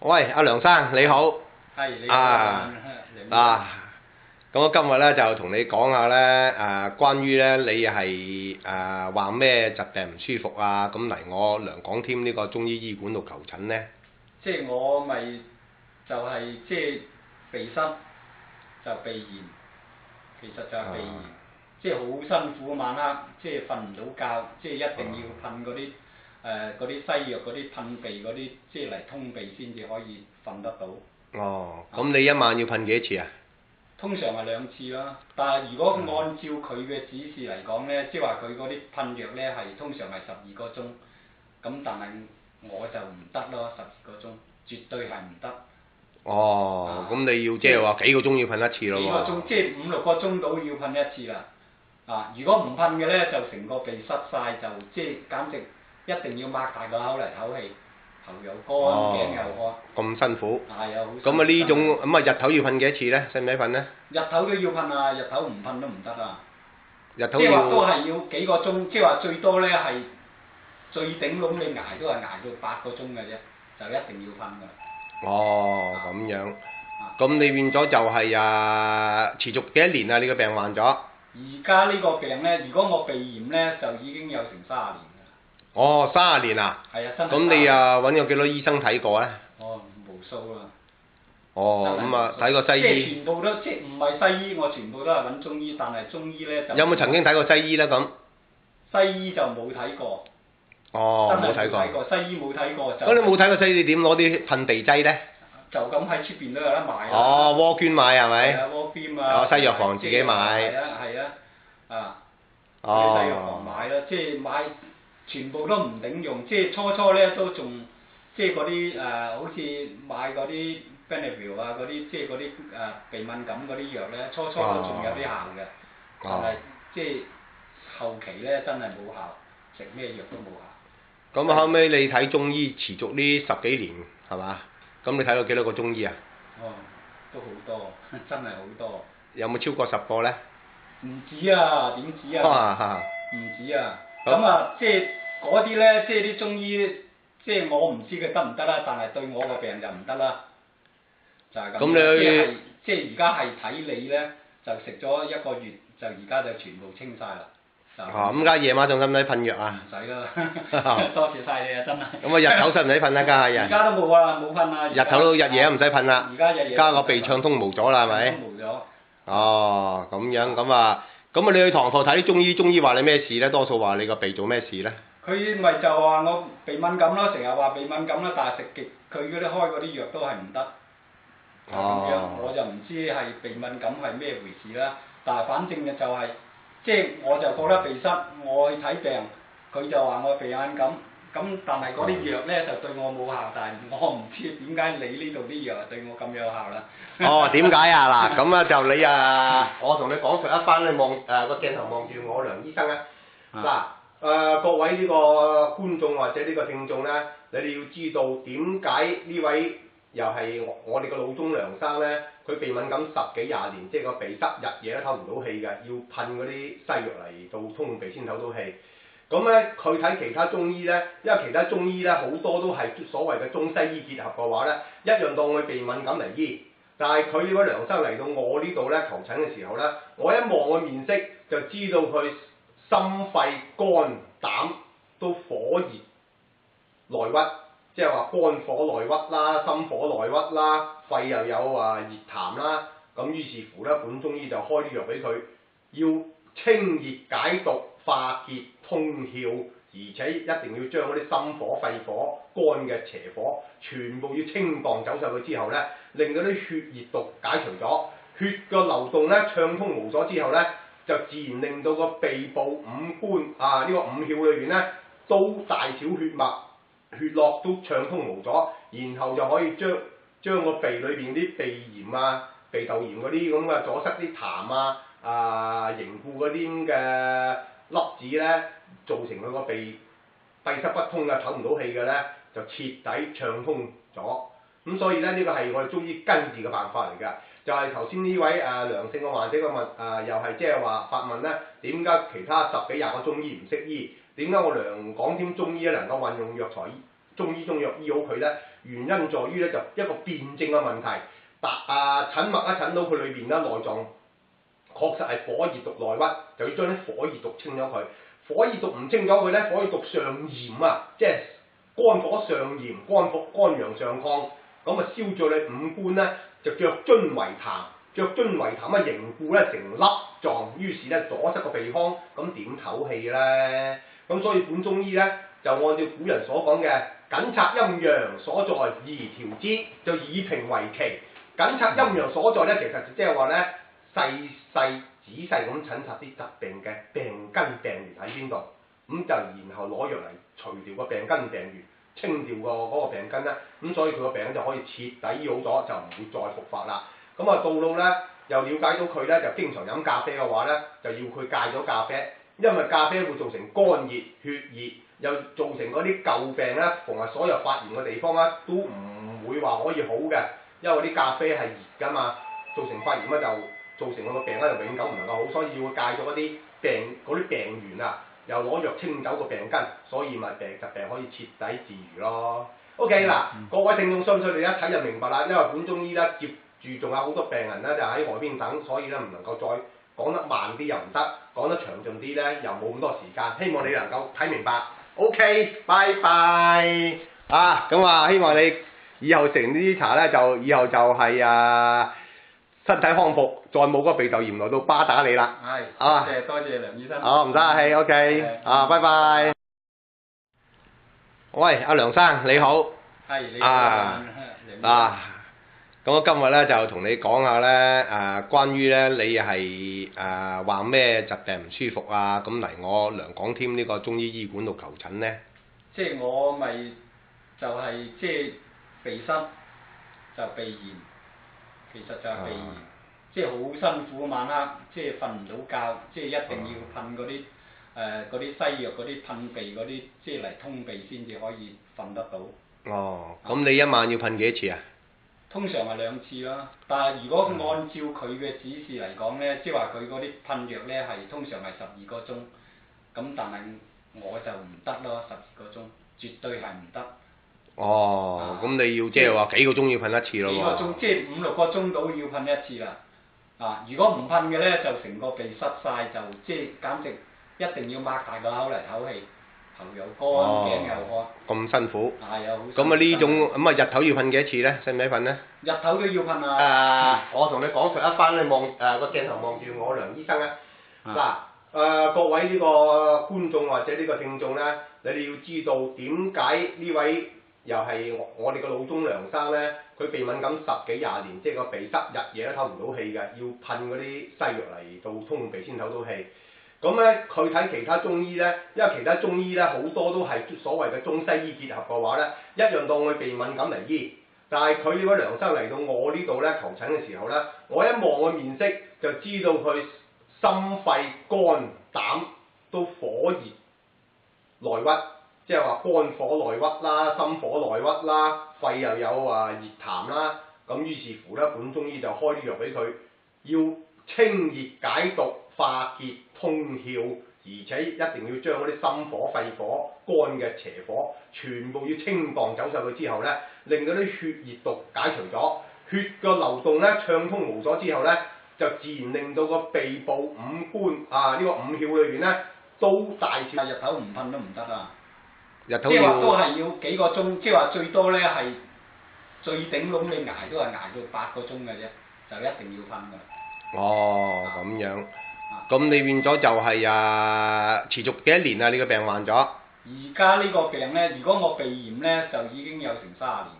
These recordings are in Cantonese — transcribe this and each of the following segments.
喂，阿梁生你好。係你好咁我今日咧就同你講下咧關於咧你係話咩疾病唔舒服啊，咁嚟我梁廣添呢個中醫醫館度求診咧。即係我咪就係即係鼻塞就鼻炎，其實就係鼻炎，即係好辛苦晚黑，即係瞓唔到覺，即係一定要噴嗰啲西藥嗰啲噴鼻嗰啲，即係嚟通鼻先至可以瞓得到。哦，咁你一晚要噴幾多次啊？通常係2次啦，但係如果按照佢嘅指示嚟講咧，即係話佢嗰啲噴藥咧係通常係12個鐘，咁但係我就唔得咯，12個鐘絕對係唔得。哦，咁你要即係話幾個鐘要噴一次咯喎？幾個鐘，即係5、6個鐘到要噴一次啦。如果唔噴嘅咧，就成個鼻塞晒，就即係簡直一定要擘大個口嚟唞氣，頭又乾，頸又乾。咁辛苦。係啊，好辛苦。咁啊呢種咁啊日頭要噴幾多次咧？使唔使噴咧？日頭都要噴啊，日頭唔噴都唔得啊。日頭即係話都係要幾個鐘，即係話最多咧係最頂籠你捱都係捱到8個鐘嘅啫，就一定要噴㗎。哦，咁樣。咁你變咗就係持續幾多年啊？你個病患咗？而家呢個病咧，如果我鼻炎咧，就已經有成30年㗎啦。哦，30年啊？係啊，真係。咁你揾過幾多醫生睇過咧？哦，無數啦。哦，咁啊睇過西醫。即係全部都即係唔係西醫，我全部都係揾中醫，但係中醫咧就。有冇曾經睇過西醫咧？咁？西醫就冇睇過。哦，冇睇過。西醫冇睇過就。咁你冇睇過西醫，你點攞啲噴鼻劑咧？就咁喺出邊都有得賣啦。哦，窩捐買係咪？係啊，窩捐啊。西藥房自己買。係啊係啊，西藥房買啦，即係買全部都唔頂用，即係初咧都仲即係嗰啲好似買嗰啲 Benadryl 啊嗰啲，即係嗰啲鼻敏感嗰啲藥咧，初都仲有啲效嘅，但係即係後期咧真係冇效，食咩藥都冇效。咁後尾你睇中醫持續呢10幾年係嘛？咁你睇到幾多個中醫啊？哦，都好多，真係好多。有冇超過10個咧？唔止啊，點止啊？唔止啊！咁即係嗰啲咧，即係啲中醫，即係我唔知佢得唔得啦，但係對我個病就唔得啦，就係咁。咁你即係而家係睇你咧，就食咗1個月，就而家就全部清晒啦。咁而家夜晚仲使唔使噴藥啊？唔使啦，多謝晒你啊，真係。咁日頭使唔使噴啊？家人。而家都冇啊，冇噴啊。日頭都日夜都唔使噴啦。而家日夜。加個鼻暢通無阻啦，係咪？暢通無阻。哦，咁樣咁你去堂課睇啲中醫，中醫話你咩事咧？多數話你個鼻做咩事咧？佢咪就話我鼻敏感咯，成日話鼻敏感啦，但係食極佢嗰啲開嗰啲藥都係唔得。咁樣我就唔知係鼻敏感係咩回事啦，但係反正嘅就係、即係我就覺得鼻塞，我去睇病，佢就話我鼻敏感，咁但係嗰啲藥咧就對我冇效，但係我唔知點解你呢度啲藥對我咁有效啦。哦，點解啊？嗱，咁就你我同你講述一番，你望個鏡頭望住我梁醫生啊。各位呢個觀眾或者呢個聽眾咧，你哋要知道點解呢位又係我哋個老中梁生咧，佢鼻敏感10幾20年，即係個鼻塞日夜都唞唔到氣嘅，要噴嗰啲西藥嚟到通鼻先唞到氣。咁咧，佢睇其他中醫咧，因為其他中醫咧好多都係所謂嘅中西醫結合嘅話咧，一樣當佢鼻敏感嚟醫。但係佢呢位梁生嚟到我呢度咧求診嘅時候咧，我一望佢面色就知道佢心肺肝膽都火熱內鬱，即係話肝火內鬱啦，心火內鬱啦，肺又有熱痰啦。咁於是乎咧，本中醫就開啲藥俾佢，要清熱解毒、化結通竅，而且一定要將嗰啲心火、肺火、肝嘅邪火全部要清蕩走晒佢之後咧，令到啲血熱毒解除咗，血個流動咧暢通無阻之後咧，就自然令到個鼻部五官呢個五竅裏邊咧都大小血脈血絡都暢通無阻，然後就可以將個鼻裏邊啲鼻炎鼻竇炎嗰啲咁嘅阻塞啲痰凝固嗰啲咁嘅粒子咧，造成佢個鼻閉塞不通嘅唞唔到氣嘅咧，就徹底暢通咗。咁所以咧，呢個係我哋中醫根治嘅辦法嚟㗎。就係頭先呢位良性嘅患者嘅問又係即係話發問咧，點解其他10幾20個中醫唔識醫？點解我梁廣添中醫咧能夠運用藥材中醫中藥醫好佢咧，原因在於咧就一個辯證嘅問題。診脈一診到佢裏邊咧內臟確實係火熱毒內鬱，就要將啲火熱毒清咗佢。火熱毒唔清咗佢咧，火熱毒上炎啊，即係肝火上炎，肝陽上亢，咁啊燒咗你五官咧就腳津為痰，腳津為痰啊凝固咧成粒狀，於是咧阻塞個鼻腔，咁點唞氣咧？咁所以本中醫咧就按照古人所講嘅緊察陰陽所在而調之，就以平為期。緊察陰陽所在咧，其實即係話咧細仔細咁診察啲疾病嘅病根病源喺邊度，咁就然後攞藥嚟除掉個病根病源，清掉嗰個病根咧，咁所以佢個病就可以徹底醫好咗，就唔會再復發啦。咁啊到到咧又了解到佢咧就經常飲咖啡嘅話咧，就要佢戒咗咖啡，因為咖啡會造成肝熱、血熱，又造成嗰啲舊病咧，逢係所有發炎嘅地方咧都唔會話可以好嘅，因為啲咖啡係熱㗎嘛，造成發炎咧就造成佢個病咧就永久唔能夠好，所以要佢戒咗嗰啲病源啊，又攞藥清走個病根，所以咪疾病可以徹底治癒咯。OK 嗱，各位聽眾信唔信你一睇就明白啦，因為本中醫咧接住仲有好多病人咧就喺外邊等，所以咧唔能夠再講得慢啲又唔得，講得詳盡啲咧又冇咁多時間，希望你能夠睇明白。OK，拜拜。咁啊，希望你以後食呢啲茶咧，就以後就係身體康復，再冇嗰個鼻竇炎來到巴打你啦。係，多謝梁醫生。唔使客氣 ，OK，拜拜。喂，阿梁生你好。係，你好。咁我今日咧就同你講下咧關於咧你係話咩疾病唔舒服啊，咁嚟我梁廣添呢個中醫醫館度求診咧。即係我咪就係即係鼻塞就鼻炎，其實就係鼻炎，即係好辛苦晚黑，即係瞓唔到覺，即係一定要噴嗰啲西藥嗰啲噴鼻嗰啲，即係嚟通鼻先至可以瞓得到。咁你一晚要噴幾多次啊？通常係2次啦，但係如果按照佢嘅指示嚟講咧，即係話佢嗰啲噴藥咧係通常係12個鐘，咁但係我就唔得咯，12個鐘絕對係唔得。咁你要即係話幾個鐘要噴一次咯喎？幾個鐘，即係5、6個鐘到要噴一次啦。如果唔噴嘅咧，就成個鼻塞晒，就即係簡直一定要擘大個口嚟唞氣。頭又乾，頸又乾。咁辛苦。係啊，好。咁啊呢種日頭要噴幾多次咧？使唔使噴咧？日頭都要噴啊！我同你講述一番，你望個鏡頭望住我梁醫生啊。各位呢個觀眾或者呢個聽眾咧，你哋要知道點解呢位又係我哋個老中梁生咧，佢鼻敏感10幾20年，即係個鼻塞日夜都唞唔到氣嘅，要噴嗰啲西藥嚟到通鼻先唞到氣。咁咧，佢睇其他中醫咧，因為其他中醫咧好多都係所謂嘅中西醫結合嘅話咧，一樣當佢鼻敏感嚟醫。但係佢呢位梁生嚟到我呢度咧求診嘅時候咧，我一望佢面色就知道佢心肺肝膽都火熱內鬱，即係話肝火內鬱啦、心火內鬱啦、肺又有熱痰啦。咁於是乎咧，本中醫就開啲藥俾佢，要清熱解毒、化結通竅，而且一定要將嗰啲心火、肺火、肝嘅邪火全部要清蕩走晒佢之後咧，令到啲血熱毒解除咗，血嘅流動咧暢通無阻之後咧，就自然令到個鼻部五官呢個五竅裏邊咧都大徹。日頭唔噴都唔得啊！日頭即係話都係要幾個鐘，即係話最多咧係最頂籠你捱都係捱到8個鐘嘅啫，就一定要噴㗎。咁樣。咁你變咗就係持續幾多年啊？你個病患咗？而家呢個病咧，如果我鼻炎咧，就已經有成30年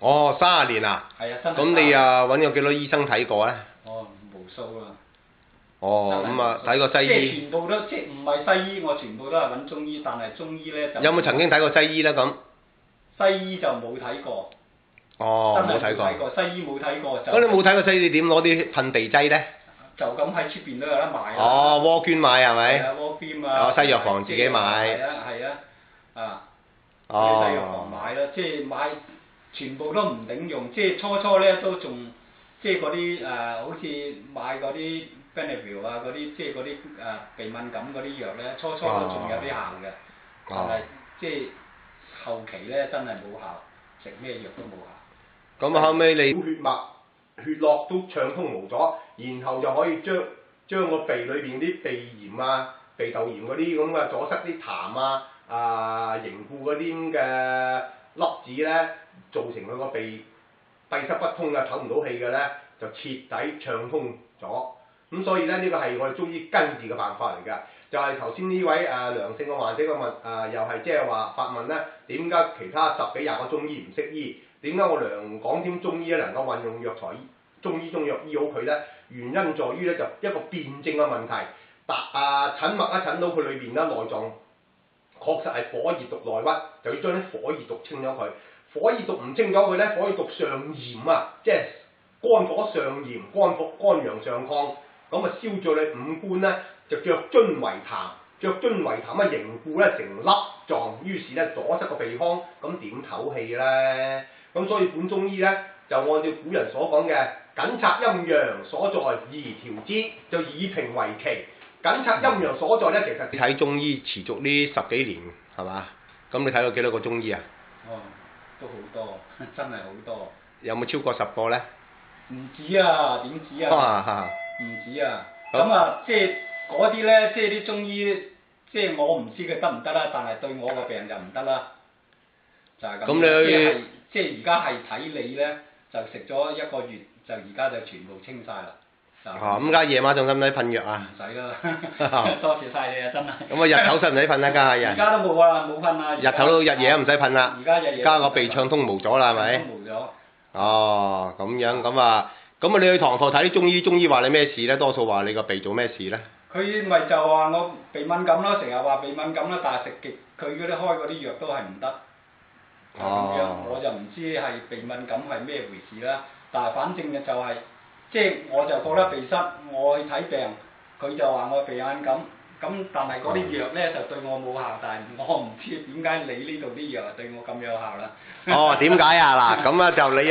㗎啦。30年啊？係啊，真係。咁你揾過幾多醫生睇過咧？無數啦。咁睇過西醫。即係全部都，即係唔係西醫，我全部都係揾中醫，但係中醫咧就。有冇曾經睇過西醫咧？咁？西醫就冇睇過。冇睇過。西醫冇睇過就。咁你冇睇過西醫，你點攞啲噴鼻劑咧？就咁喺出邊都有得買。窩捐買係咪？係啊，窩捐啊。西藥房自己買。係啊。西藥房買啦，即係買全部都唔頂用，即係初咧都仲，即係嗰啲好似買嗰啲 Benadryl 嗰啲，即係嗰啲鼻敏感嗰啲藥咧，初都仲有啲效嘅，但係即係後期咧真係冇效，食咩藥都冇效。咁後尾你血脈、血絡都暢通無阻，然後就可以將個鼻裏邊啲鼻炎啊、鼻竇炎嗰啲咁嘅阻塞啲痰凝固嗰啲咁嘅粒子咧，造成佢個鼻閉塞不通嘅、唞唔到氣嘅咧，就徹底暢通咗。咁所以咧，呢個係我哋中醫根治嘅辦法嚟㗎。就係頭先呢位良性嘅患者嘅問又係即係話發問咧，點解其他10幾20個中醫唔識醫？點解我梁廣添中醫咧能夠運用藥材中醫中藥醫好佢咧？原因在於咧就一個辯證嘅問題。診脈一診到佢裏邊咧內臟確實係火熱毒內鬱，就要將啲火熱毒清咗佢。火熱毒唔清咗佢咧，火熱毒上炎啊，即係肝火上炎、肝陽上亢，咁啊燒咗你五官咧。就腳津為痰，腳津為痰啊凝固咧成粒狀，於是咧阻塞個鼻腔，咁點唞氣咧？咁所以本中醫咧就按照古人所講嘅緊察陰陽所在而調之，就以平為期。緊察陰陽所在咧，其實你睇中醫持續呢10幾年係嘛？咁你睇到幾多個中醫啊？哦，都好多，真係好多。有冇超過10個咧？唔止啊，點止啊？唔止啊！咁啊，即係。嗰啲咧，即係啲中醫，即係我唔知佢得唔得啦，但係對我個病就唔得啦，就係咁。咁即係而家係睇你咧，就食咗1個月，就而家就全部清晒啦。咁而家夜晚仲使唔使噴藥啊？唔使啦，多謝晒你啊，真係。咁日頭使唔使噴啊？家下人。而家都冇啊，冇噴啊。日頭都日夜都唔使噴啦。而家日夜。加個鼻暢通無阻啦，係咪？無咗。哦，咁樣咁啊，你去堂課睇啲中醫，中醫話你咩事咧？多數話你個鼻做咩事咧？佢咪就話我鼻敏感咯，成日話鼻敏感啦，但係食極佢嗰啲開嗰啲藥都係唔得。咁樣我就唔知係鼻敏感係咩回事啦，但係反正就係、即係我就覺得鼻塞，我去睇病，佢就話我鼻敏感，咁但係嗰啲藥咧就對我冇效，但係我唔知點解你呢度啲藥對我咁有效啦。哦，點解啊？嗱，咁啊就你